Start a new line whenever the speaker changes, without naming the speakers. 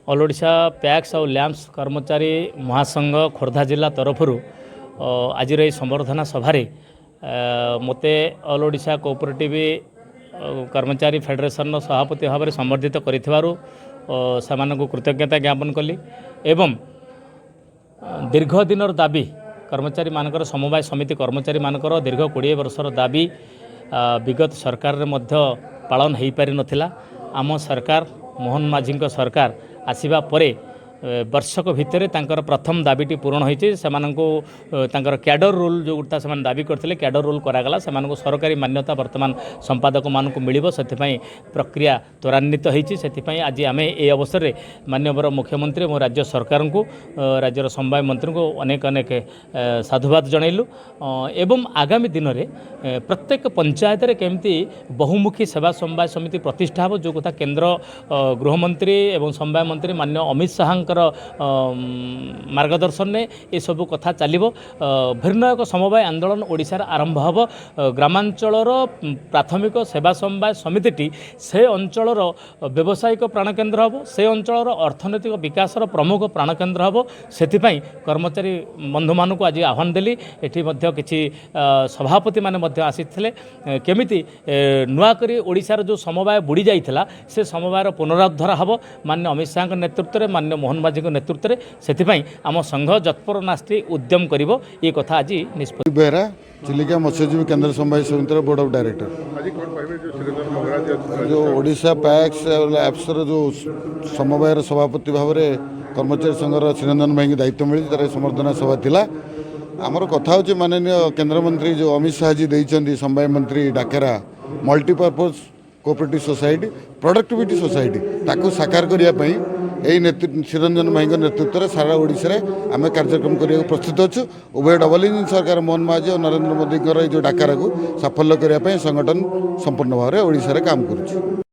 All Odisha PACS और lamps कर्मचारी महासंघ खोर्धा जिला तरफ आज संबर्धना सभार मते ऑल ओडिशा कोऑपरेटिव कर्मचारी फेडरेशन सभापति भाव में संबर्धित कर कृतज्ञता ज्ञापन कली एवं दीर्घ दिन दाबी कर्मचारी मानकर समवाय समिति कर्मचारी मानकर दीर्घ 20 वर्षर दाबी विगत सरकार रे मध्य पालन हो पारि नथिला। आम सरकार मोहन माझी सरकार आसिबा परे वर्षक भितर तांकर प्रथम दाबीटी पूरण होती कैडर रोल जो गुटा से दाबी करते कैडर रोल करागला से सरकारी मान्यता वर्तमान संपादक मानक मिल से प्रक्रिया त्वरान्वित होती आज आम ये अवसर में माननीय मुख्यमंत्री और राज्य सरकार को राज्यर समवाय मंत्री को अनेक अनेक साधुवाद जनइलु एवं आगामी दिन में प्रत्येक पंचायत रे केमती बहुमुखी सेवा समवाय समिति प्रतिष्ठा हो जो कथा केंद्र गृहमंत्री एवं समवाय मंत्री माननीय अमित शाह मार्गदर्शन ने ये सब कथा चलो भिन्नयक समवाय आंदोलन ओडिशार आरंभ हम ग्रामांचलर प्राथमिक सेवा समवाय समिति से अंचलर व्यावसायिक प्राणकेन्द्र हम से अंचलर अर्थनैतिक विकासर प्रमुख प्राणकेन्द्र हम से कर्मचारी बंधु मानक आज आह्वान देली एठी मध्य किछि सभापति माने आसीथिले केमिति नुआकरी ओडिशार जो समवाय बुड़ी जाइथिला से समवायर पुनरुद्धार हम माननीय अमित शाह नेतृत्व में माननीय मोहन माझी नेतृत्व में से आम संघ जत्पर नास्ति उद्यम कर ये कथा आज निष्पत्ति
बेहरा चिलिका मत्स्यजीवी केंद्र समवाय समिति बोर्ड ऑफ डायरेक्टर जो ओडिशा पैक्स एप्सर जो समवायर सभापति भाव में कर्मचारी संघर चिरंजन भाई दायित्व मिली तार संबर्धना सभा थिला आमर कथा हो माननीय केंद्रमंत्री जो अमित शाह जी देइचंदी समवाय मंत्री डाकेरा multipurpose cooperative society productivity society ताकू साकार करने यही चिरंजन भाई नेतृत्व में सारा ओडिशा आम कार्यक्रम करने प्रस्तुत अच्छु उभय डबल इंजिन सरकार मोहन माझी और नरेंद्र मोदी जो डाकरा को साफल्य करने संगठन संपूर्ण भाव में ओडिशा काम करुच्ची।